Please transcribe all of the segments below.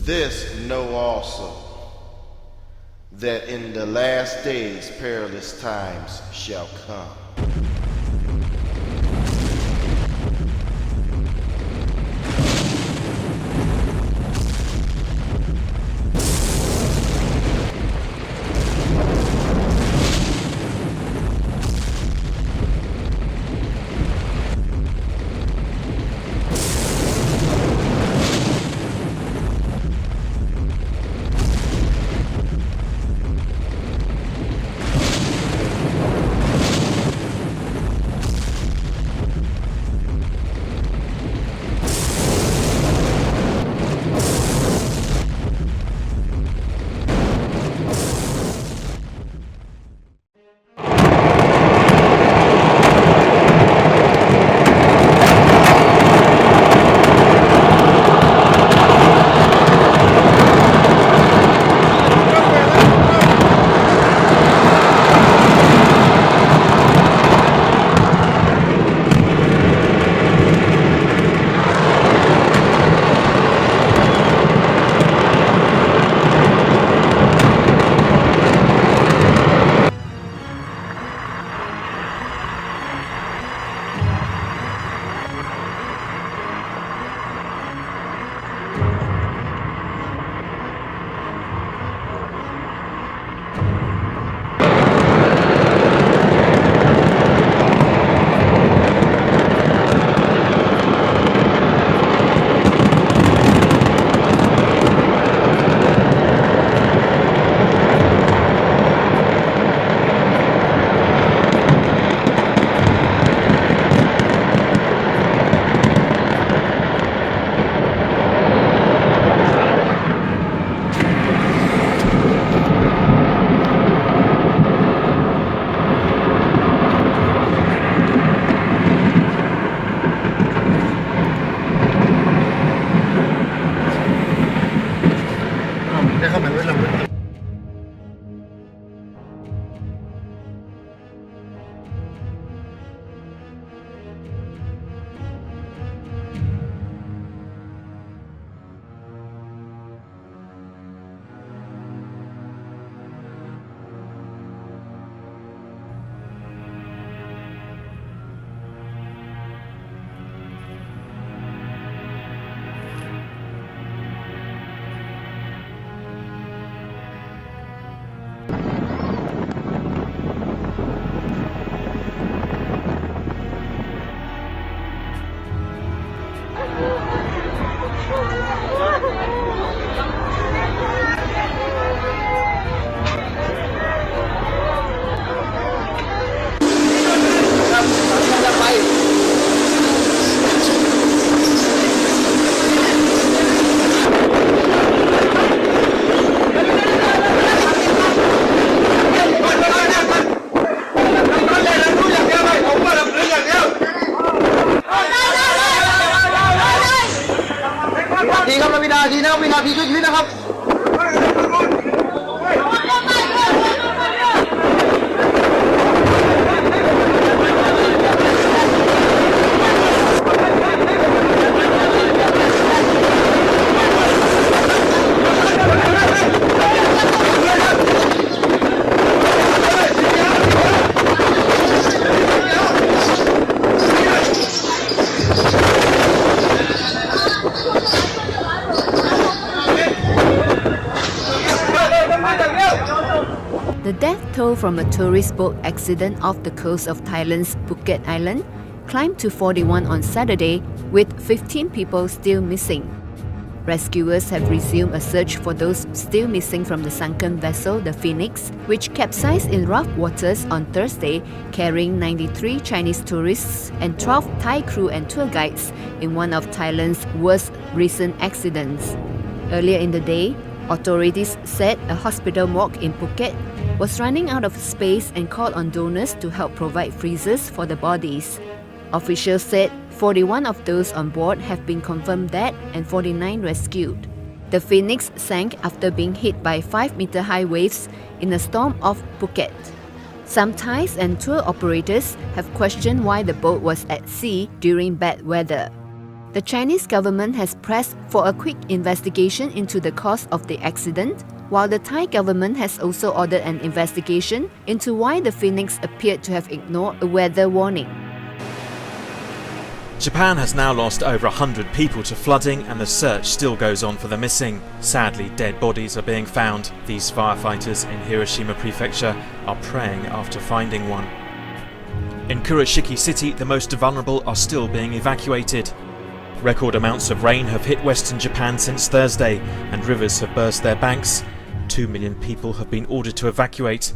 This know also, that in the last days perilous times shall come. The death toll from a tourist boat accident off the coast of Thailand's Phuket Island climbed to 41 on Saturday, with 15 people still missing. Rescuers have resumed a search for those still missing from the sunken vessel, the Phoenix, which capsized in rough waters on Thursday, carrying 93 Chinese tourists and 12 Thai crew and tour guides in one of Thailand's worst recent accidents. Earlier in the day, authorities said a hospital morgue in Phuket was running out of space and called on donors to help provide freezers for the bodies. Officials said 41 of those on board have been confirmed dead and 49 rescued. The Phoenix sank after being hit by 5-meter high waves in a storm off Phuket. Some Thais and tour operators have questioned why the boat was at sea during bad weather. The Chinese government has pressed for a quick investigation into the cause of the accident, while the Thai government has also ordered an investigation into why the Phoenix appeared to have ignored a weather warning. Japan has now lost over 100 people to flooding, and the search still goes on for the missing. Sadly, dead bodies are being found. These firefighters in Hiroshima Prefecture are praying after finding one. In Kurashiki City, the most vulnerable are still being evacuated. Record amounts of rain have hit western Japan since Thursday, and rivers have burst their banks. 2 million people have been ordered to evacuate.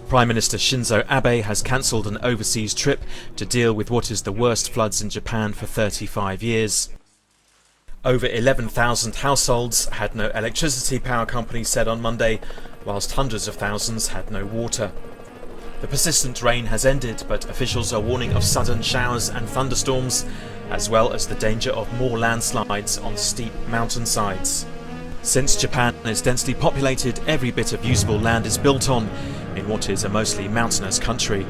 Prime Minister Shinzo Abe has cancelled an overseas trip to deal with what is the worst floods in Japan for 35 years. Over 11,000 households had no electricity, power companies said on Monday, whilst hundreds of thousands had no water. The persistent rain has ended, but officials are warning of sudden showers and thunderstorms, as well as the danger of more landslides on steep mountainsides. Since Japan is densely populated, every bit of usable land is built on, in what is a mostly mountainous country.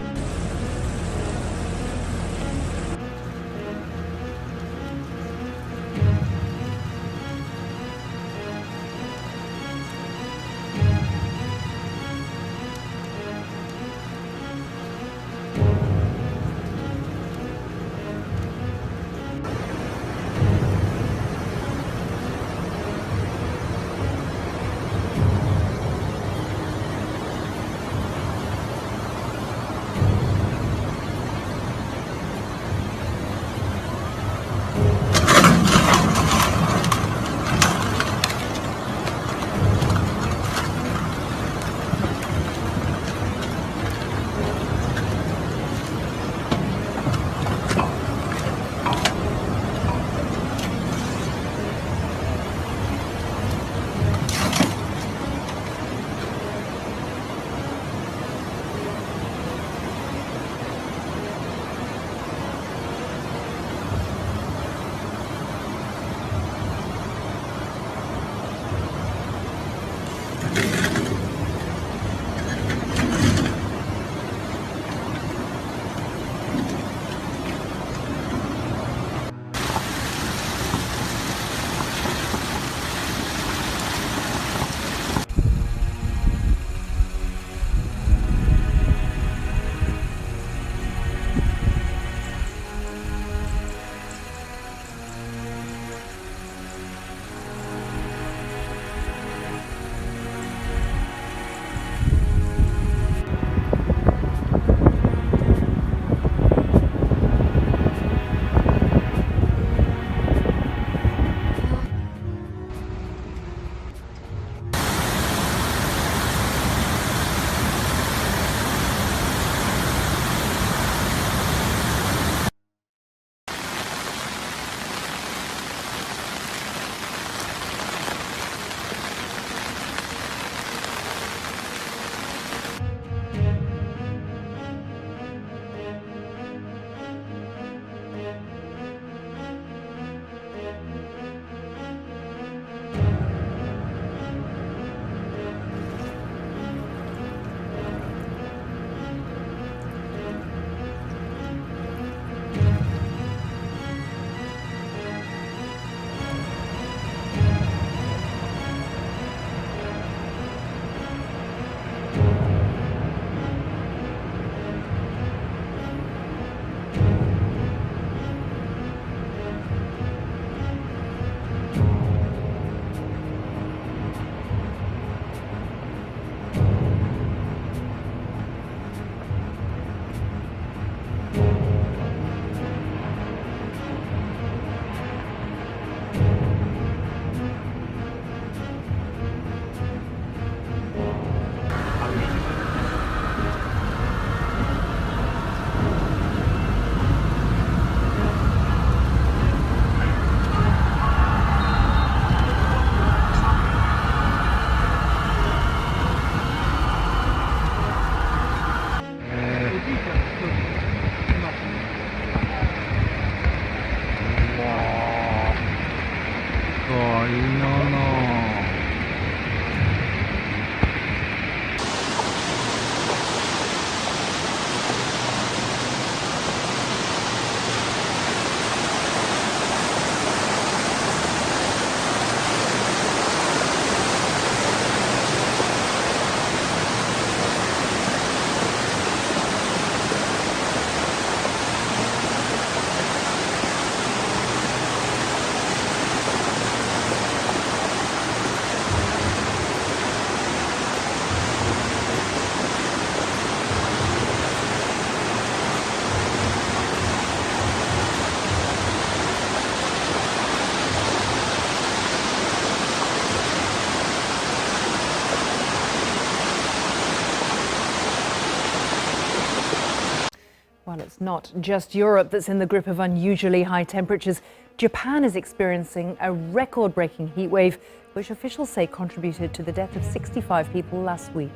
Well, it's not just Europe that's in the grip of unusually high temperatures. Japan is experiencing a record-breaking heat wave, which officials say contributed to the death of 65 people last week.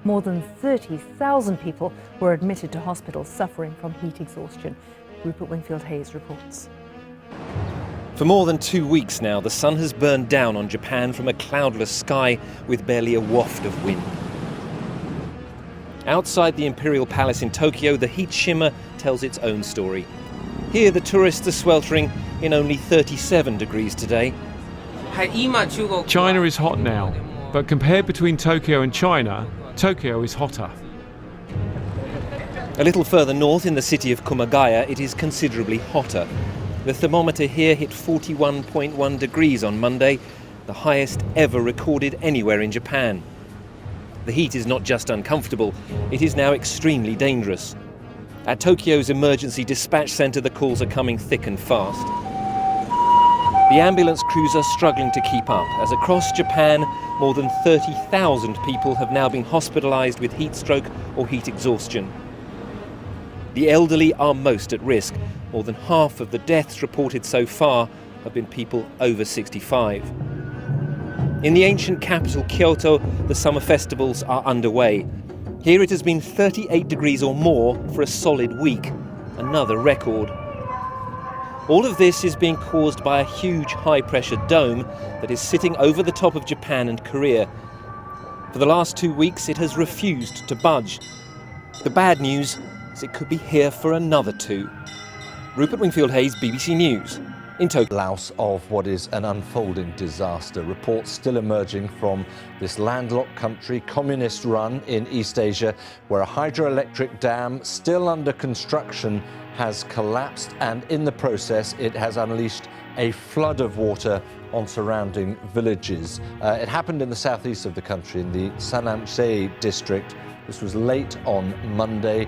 More than 30,000 people were admitted to hospitals suffering from heat exhaustion. Rupert Wingfield-Hayes reports. For more than 2 weeks now, the sun has burned down on Japan from a cloudless sky with barely a waft of wind. Outside the Imperial Palace in Tokyo, the heat shimmer tells its own story. Here, the tourists are sweltering in only 37 degrees today. China is hot now, but compared between Tokyo and China, Tokyo is hotter. A little further north in the city of Kumagaya, it is considerably hotter. The thermometer here hit 41.1 degrees on Monday, the highest ever recorded anywhere in Japan. The heat is not just uncomfortable, it is now extremely dangerous. At Tokyo's emergency dispatch centre, the calls are coming thick and fast. The ambulance crews are struggling to keep up, as across Japan, more than 30,000 people have now been hospitalised with heat stroke or heat exhaustion. The elderly are most at risk. More than half of the deaths reported so far have been people over 65. In the ancient capital, Kyoto, the summer festivals are underway. Here it has been 38 degrees or more for a solid week, another record. All of this is being caused by a huge high-pressure dome that is sitting over the top of Japan and Korea. For the last 2 weeks, it has refused to budge. The bad news is it could be here for another 2. Rupert Wingfield-Hayes, BBC News, in Tokyo. Louse of what is an unfolding disaster. Reports still emerging from this landlocked country, communist-run in East Asia, where a hydroelectric dam still under construction has collapsed, and in the process it has unleashed a flood of water on surrounding villages. It happened in the southeast of the country, in the Sanamche district. This was late on Monday.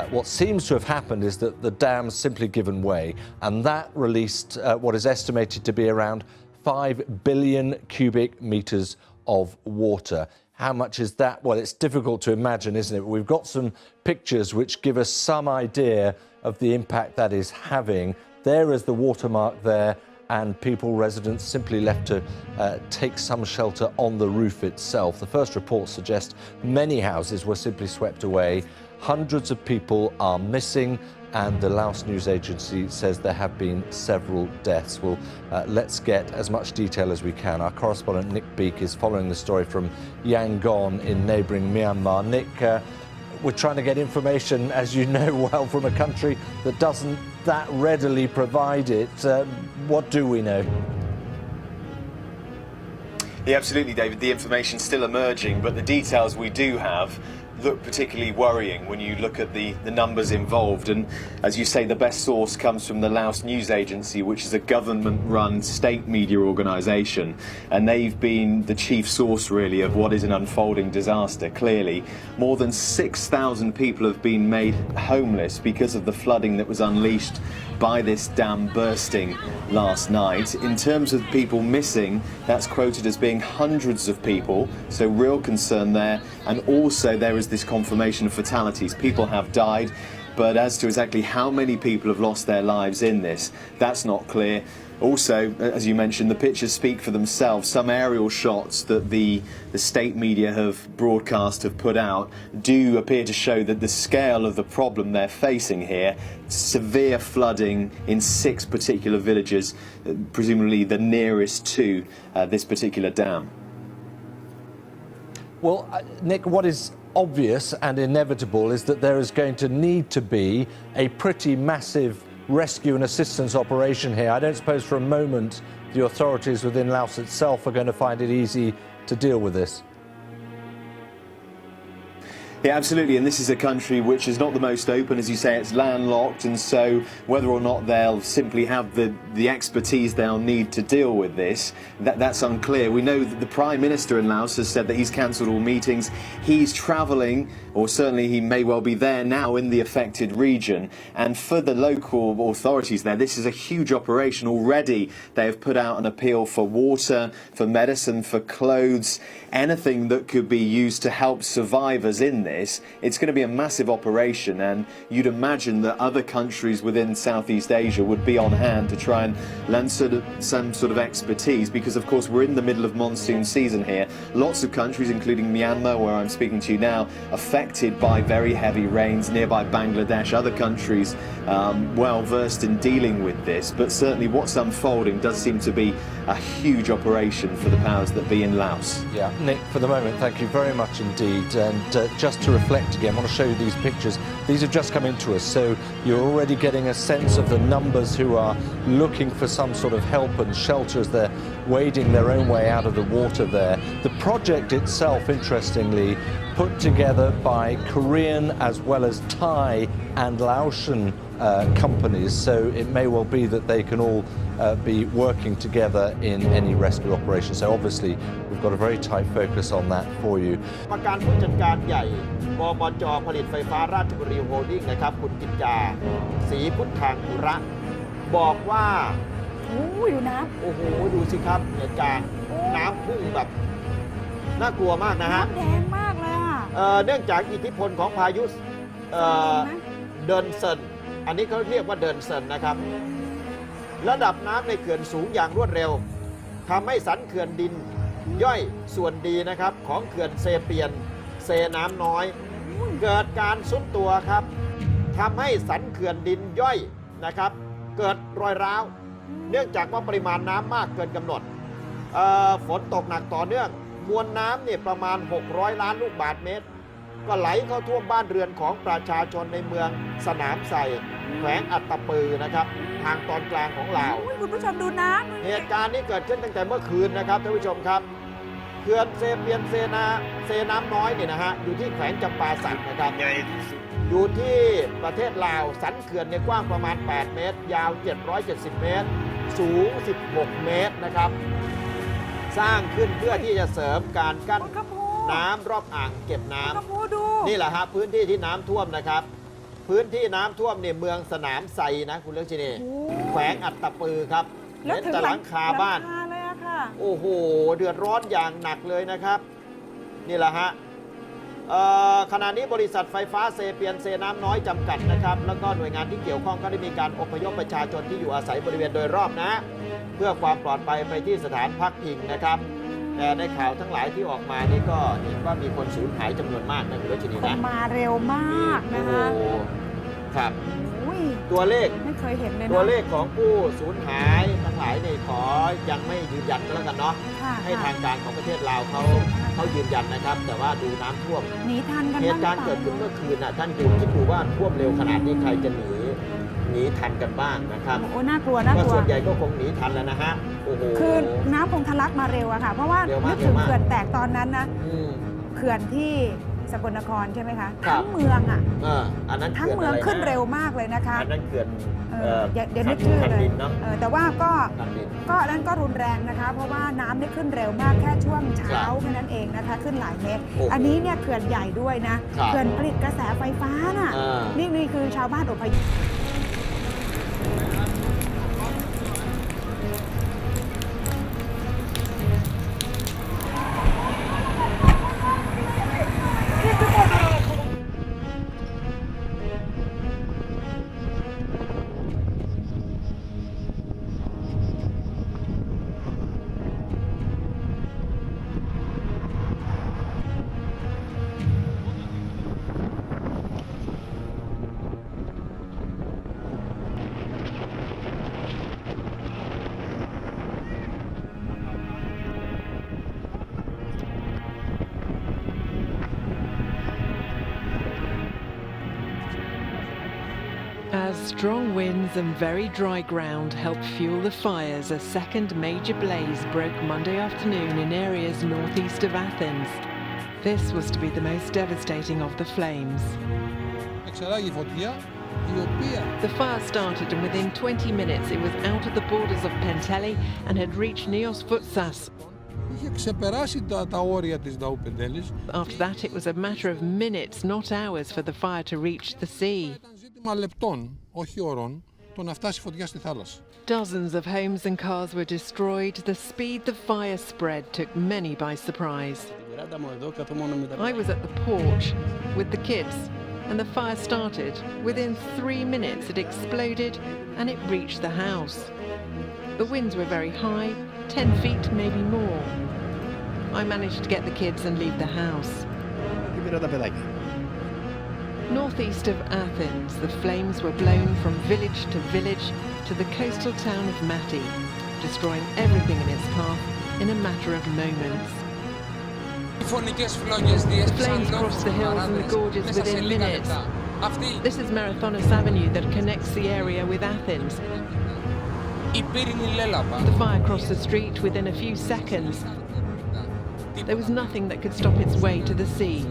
What seems to have happened is that the dam's simply given way, and that released what is estimated to be around 5 billion cubic metres of water. How much is that? Well, it's difficult to imagine, isn't it? But we've got some pictures which give us some idea of the impact that is having. There is the watermark there, and residents simply left to take some shelter on the roof itself. The first reports suggest many houses were simply swept away. Hundreds of people are missing, and the Laos news agency says there have been several deaths. Well, let's get as much detail as we can. Our correspondent Nick Beak is following the story from Yangon in neighbouring Myanmar. Nick, we're trying to get information, as you know well, from a country that doesn't that readily provide it. What do we know? Yeah, absolutely, David. The information's still emerging, but the details we do have look particularly worrying when you look at the numbers involved. And as you say, the best source comes from the Laos news agency, which is a government-run state media organisation, and they've been the chief source really of what is an unfolding disaster. Clearly, more than 6,000 people have been made homeless because of the flooding that was unleashed by this dam bursting last night. In terms of people missing, that's quoted as being hundreds of people, so real concern there. And also there is this confirmation of fatalities. People have died, but as to exactly how many people have lost their lives in this, that's not clear. Also, as you mentioned, the pictures speak for themselves. Some aerial shots that the state media have broadcast, have put out, do appear to show that the scale of the problem they're facing here, severe flooding in 6 particular villages, presumably the nearest to this particular dam. Well, Nick, what is obvious and inevitable is that there is going to need to be a pretty massive rescue and assistance operation here. I don't suppose for a moment the authorities within Laos itself are going to find it easy to deal with this. Yeah, absolutely, and this is a country which is not the most open, as you say. It's landlocked, and so whether or not they'll simply have the expertise they'll need to deal with this, that's unclear. We know that the Prime Minister in Laos has said that he's cancelled all meetings. He's travelling, or certainly he may well be there now in the affected region, and for the local authorities there, this is a huge operation. Already they have put out an appeal for water, for medicine, for clothes, anything that could be used to help survivors in this, it's going to be a massive operation, and you'd imagine that other countries within Southeast Asia would be on hand to try and lend some sort of expertise, because of course we're in the middle of monsoon season here. Lots of countries, including Myanmar, where I'm speaking to you now, affected by very heavy rains, nearby Bangladesh, other countries well versed in dealing with this, but certainly what's unfolding does seem to be a huge operation for the powers that be in Laos. Yeah, Nick, for the moment, thank you very much indeed. And just to reflect again, I want to show you these pictures. These have just come into us, so you're already getting a sense of the numbers who are looking for some sort of help and shelter as they're wading their own way out of the water there. The project itself, interestingly, put together by Korean as well as Thai and Laotian companies, so it may well be that they can all be working together in any rescue operation. So obviously we've got a very tight focus on that for you. กรรมการผู้จัดการใหญ่บมจ.ผลิตไฟฟ้าราชบุรีโฮลดิ้งนะครับคุณกิจจาศรีพุทธังอุระบอกว่าโอ้ยดูน้ำโอ้โหดูสิครับเหตุการณ์น้ำพุ่งแบบน่ากลัวมากนะฮะน้ำแดงมากเลยอ่ะเนื่องจากอิทธิพลของพายุเดินเซินอันนี้เขาเรียกว่าเดินเซินนะครับระดับน้ำในเขื่อนสูงอย่างรวดเร็วทำให้สันเขื่อนดินย่อยส่วนดีนะครับของเขื่อนเซเปียนเซน้ำน้อยเกิดการซุดตัวครับทำให้สันเขื่อนดินย่อยนะครับเกิดรอยร้าวเนื่องจากว่าปริมาณน้ำมากเกินกำหนดฝนตกหนักต่อเนื่องมวลน้ำเนี่ยประมาณ600ล้านลูกบาศก์เมตรก็ไหลเข้าท่วมบ้านเรือนของประชาชนในเมืองสนามไทรแขวงอัตตปือนะครับทางตอนกลางของลาวคุณผู้ชมดูน้ำเหตุการณ์นี้เกิดขึ้นตั้งแต่เมื่อคืนนะครับท่านผู้ชมครับเขื่อนเซเปียนเซน้ำน้อยเนี่ยนะฮะอยู่ที่แขวงจำปาสักนะครับอยู่ที่ประเทศลาวสันเขื่อนเนี่ยกว้างประมาณ8เมตรยาว770เมตรสูง16เมตรนะครับสร้างขึ้นเพื่อที่จะเสริมการกั้นน้ำรอบอ่างเก็บน้ำนี่แหละฮะพื้นที่ที่น้ำท่วมนะครับพื้นที่น้ำท่วมเนี่ยเมืองสนามไทรนะคุณเลือกชินีแขวงอัตตปือครับเห็นแต่หลังคาบ้านโอ้โหเดือดร้อนอย่างหนักเลยนะครับนี่แหละฮะขณะนี้บริษัทไฟฟ้าเซเปียนเซน้ำน้อยจำกัดนะครับแล้วก็หน่วยงานที่เกี่ยวข้องก็ได้มีการอพยพประชาชนที่อยู่อาศัยบริเวณโดยรอบนะเพื่อความปลอดภัยไปที่สถานพักพิงนะครับแต่ในข่าวทั้งหลายที่ออกมานี่ก็เห็นว่ามีคนสูญหายจำนวนมากนะคุณรัชนีนะมาเร็วมากนะคะครับตัวเลขไม่เคยเห็นเลยตัวเลขของผู้สูญหายทั้งหลายนี่ขอยังไม่ยืนยันกันแล้วกันเนาะให้ทางการของประเทศลาวเขายืนยันนะครับแต่ว่าดูน้ำท่วมหนีทันกันเหตุการณ์เกิดขึ้นเมื่อคืนน่ะท่านคิดดูว่าท่วมเร็วขนาดนี้ใครจะหนีทันกันบ้างนะครับโอ้น่ากลัวน่ากลัวส่วนใหญ่ก็คงหนีทันแล้วนะฮะโอ้โหคือน้ำคงทะลักมาเร็วอะค่ะเพราะว่านึกถึงเขื่อนแตกตอนนั้นนะเขื่อนที่สกลนครใช่ไหมคะทั้งเมืองอ่ะอันนั้นทั้งเมืองขึ้นเร็วมากเลยนะคะอันนั้นเขื่อนเดี๋ยวนึกชื่อเลยแต่ว่าก็นั้นก็รุนแรงนะคะเพราะว่าน้ำได้ขึ้นเร็วมากแค่ช่วงเช้าแค่นั้นเองนะคะขึ้นหลายเมตรอันนี้เนี่ยเขื่อนใหญ่ด้วยนะเขื่อนผลิตกระแสไฟฟ้าน่ะนี่คือชาวบ้านอพยพAs strong winds and very dry ground helped fuel the fires, a second major blaze broke Monday afternoon in areas northeast of Athens. This was to be the most devastating of the flames. The fire started and within 20 minutes it was out of the borders of Penteli and had reached Nios Foutsas. After that it was a matter of minutes, not hours, for the fire to reach the sea. Dozens of homes and cars were destroyed. The speed the fire spread took many by surprise. I was at the porch with the kids, and the fire started. Within 3 minutes it exploded and it reached the house. The winds were very high, 10 feet, maybe more. I managed to get the kids and leave the house. Northeast of Athens, the flames were blown from village to the coastal town of Mati, destroying everything in its path in a matter of moments. The flames crossed the hills and the gorges within minutes. This is Marathonos Avenue that connects the area with Athens. The fire crossed the street within a few seconds. There was nothing that could stop its way to the sea.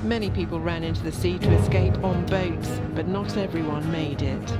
Many people ran into the sea to escape on boats, but not everyone made it.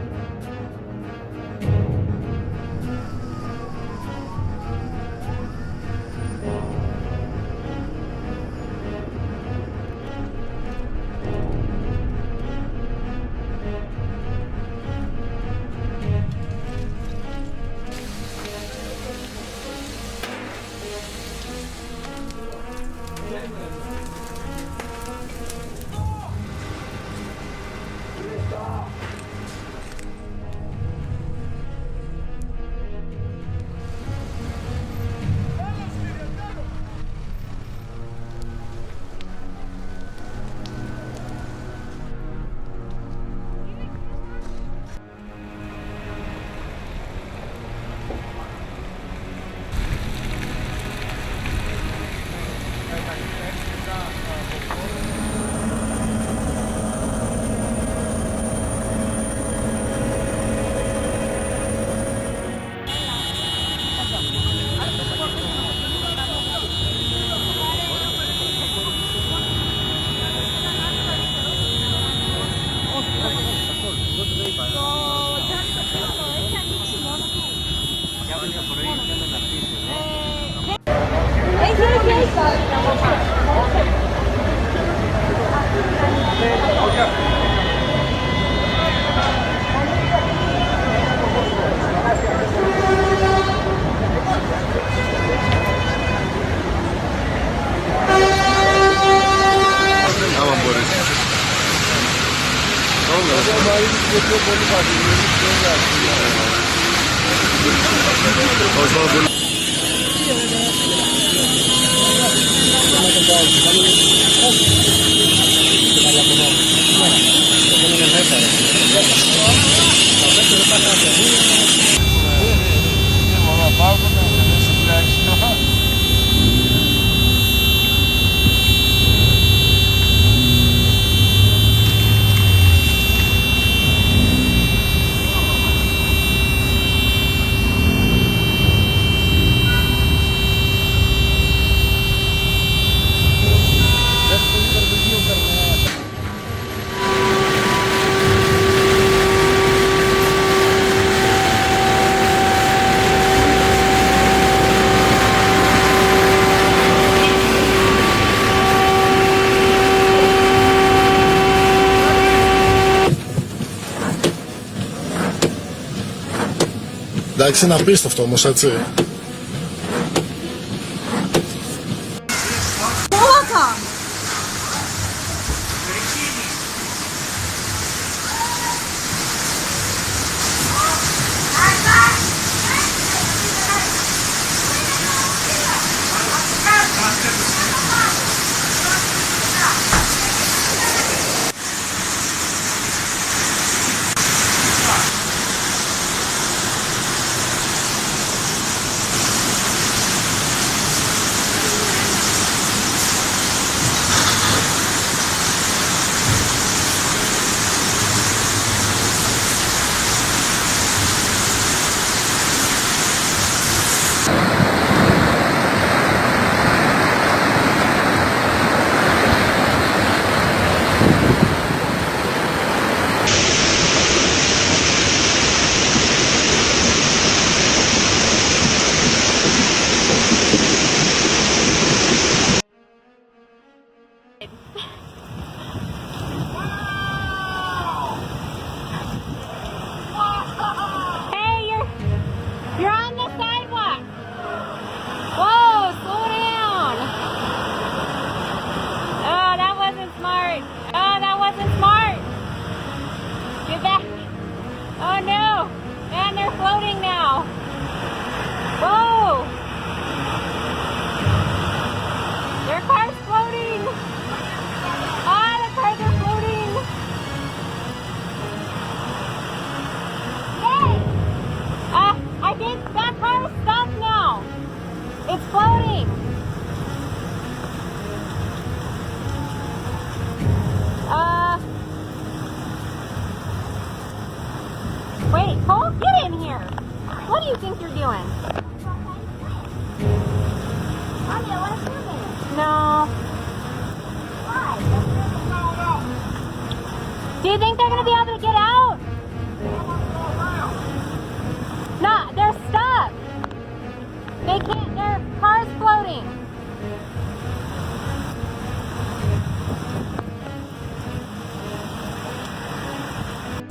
Εντάξει, είναι απίστευτο όμως, έτσι.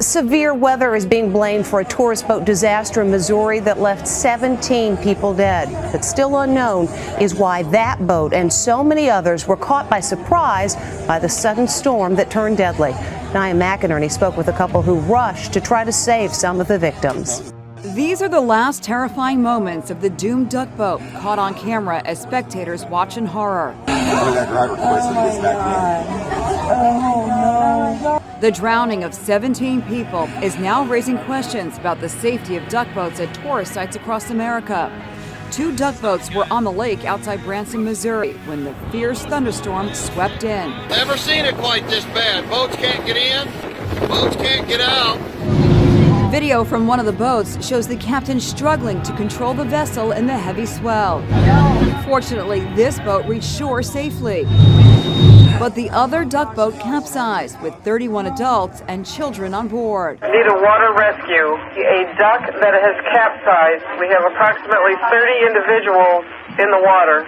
Severe weather is being blamed for a tourist boat disaster in Missouri that left 17 people dead. But still unknown is why that boat and so many others were caught by surprise by the sudden storm that turned deadly. Nia McInerney spoke with a couple who rushed to try to save some of the victims. These are the last terrifying moments of the doomed duck boat, caught on camera as spectators watch in horror. The drowning of 17 people is now raising questions about the safety of duck boats at tourist sites across America. 2 duck boats were on the lake outside Branson, Missouri, when the fierce thunderstorm swept in. Never seen it quite this bad. Boats can't get in, boats can't get out. Video from one of the boats shows the captain struggling to control the vessel in the heavy swell. Fortunately, this boat reached shore safely. But the other duck boat capsized with 31 adults and children on board. Need a water rescue. A duck that has capsized. We have approximately 30 individuals in the water.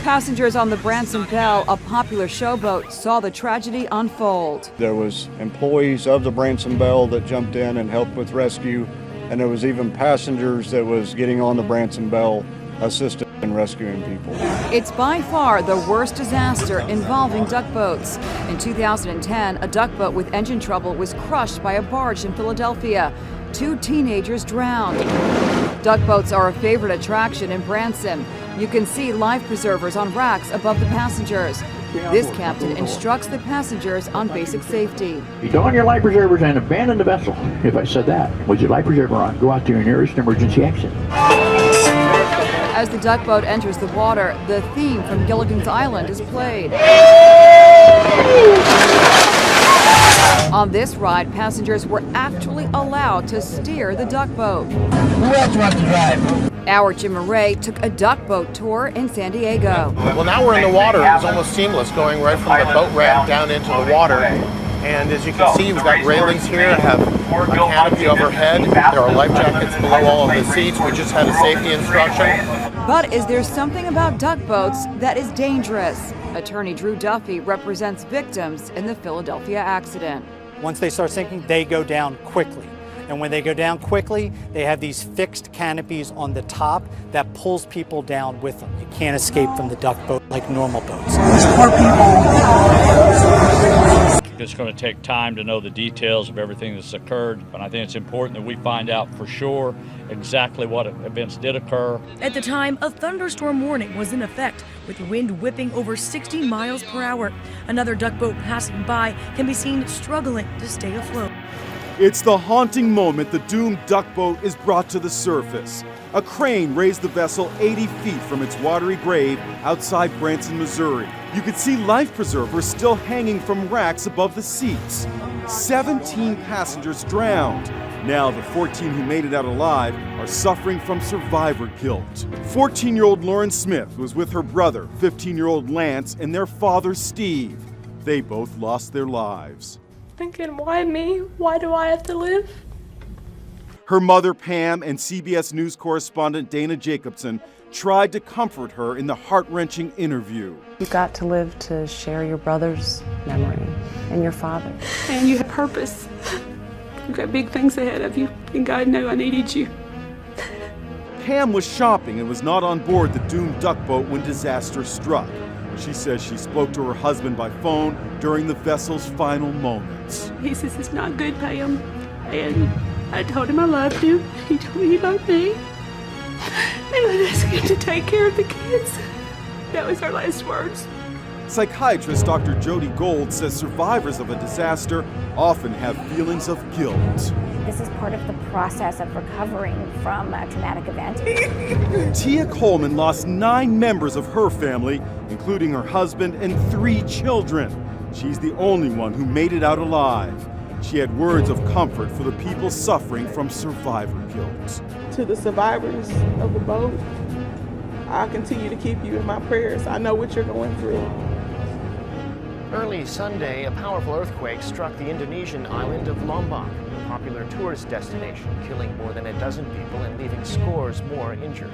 Passengers on the Branson Belle, a popular showboat, saw the tragedy unfold. There was employees of the Branson Belle that jumped in and helped with rescue, and there was even passengers that was getting on the Branson Belle assisting in rescuing people. It's by far the worst disaster involving duck boats. In 2010, a duck boat with engine trouble was crushed by a barge in Philadelphia. 2 teenagers drowned. Duck boats are a favorite attraction in Branson. You can see life preservers on racks above the passengers. This captain instructs the passengers on basic safety. You don your life preservers and abandon the vessel. If I said that, with your life preserver on, go out to your nearest emergency exit. As the duck boat enters the water, the theme from Gilligan's Island is played. On this ride, passengers were actually allowed to steer the duck boat. Who else wants to drive? Our Jim Murray took a duck boat tour in San Diego. Well, now we're in the water. It's almost seamless, going right from the boat ramp down into the water. And as you can see, we've got railings here, have a canopy overhead. There are life jackets below all of the seats. We just had a safety instruction. But is there something about duck boats that is dangerous? Attorney Drew Duffy represents victims in the Philadelphia accident. Once they start sinking, they go down quickly. And when they go down quickly, they have these fixed canopies on the top that pulls people down with them. You can't escape from the duck boat like normal boats. It's going to take time to know the details of everything that's occurred, but I think it's important that we find out for sure exactly what events did occur. At the time, a thunderstorm warning was in effect, with wind whipping over 60 miles per hour. Another duck boat passing by can be seen struggling to stay afloat. It's the haunting moment the doomed duck boat is brought to the surface. A crane raised the vessel 80 feet from its watery grave outside Branson, Missouri. You could see life preservers still hanging from racks above the seats. 17 passengers drowned. Now the 14 who made it out alive are suffering from survivor guilt. 14-year-old Lauren Smith was with her brother, 15-year-old Lance, and their father, Steve. They both lost their lives. Thinking, why me? Why do I have to live? Her mother, Pam, and CBS News correspondent Dana Jacobson tried to comfort her in the heart-wrenching interview. You got to live to share your brother's memory and your father. And you have purpose. You've got big things ahead of you, and God knew I needed you. Pam was shopping and was not on board the doomed duck boat when disaster struck. She says she spoke to her husband by phone during the vessel's final moments. He says, it's not good, Pam. And I told him I loved him. He told me he loved me. And I asked him to take care of the kids. That was our last words. Psychiatrist Dr. Jody Gold says survivors of a disaster often have feelings of guilt. This is part of the process of recovering from a traumatic event. Tia Coleman lost 9 members of her family, including her husband and 3 children. She's the only one who made it out alive. She had words of comfort for the people suffering from survivor guilt. To the survivors of the boat, I'll continue to keep you in my prayers. I know what you're going through. Early Sunday, a powerful earthquake struck the Indonesian island of Lombok, a popular tourist destination, killing more than a dozen people and leaving scores more injured.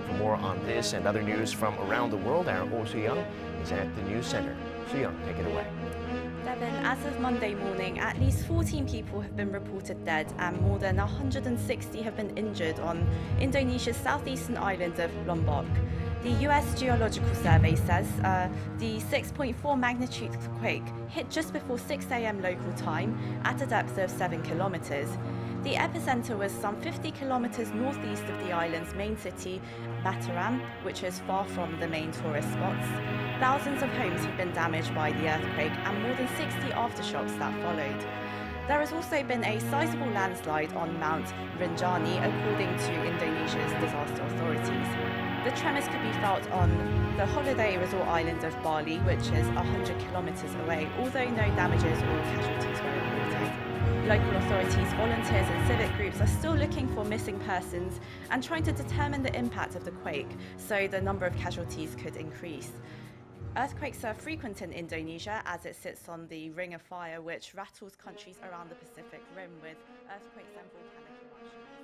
For more on this and other news from around the world, our Oh Soo-young is at the News Center. Soo-young, take it away. Devin, as of Monday morning, at least 14 people have been reported dead and more than 160 have been injured on Indonesia's southeastern island of Lombok. The US Geological Survey says the 6.4 magnitude quake hit just before 6 a.m. local time at a depth of 7 kilometers. The epicenter was some 50 kilometers northeast of the island's main city, Mataram, which is far from the main tourist spots. Thousands of homes have been damaged by the earthquake and more than 60 aftershocks that followed. There has also been a sizable landslide on Mount Rinjani, according to Indonesia's disaster authorities. The tremors could be felt on the holiday resort island of Bali, which is 100 kilometers away, although no damages or casualties were reported. Local authorities, volunteers and civic groups are still looking for missing persons and trying to determine the impact of the quake, so the number of casualties could increase. Earthquakes are frequent in Indonesia as it sits on the Ring of Fire, which rattles countries around the Pacific Rim with earthquakes and volcanic eruptions.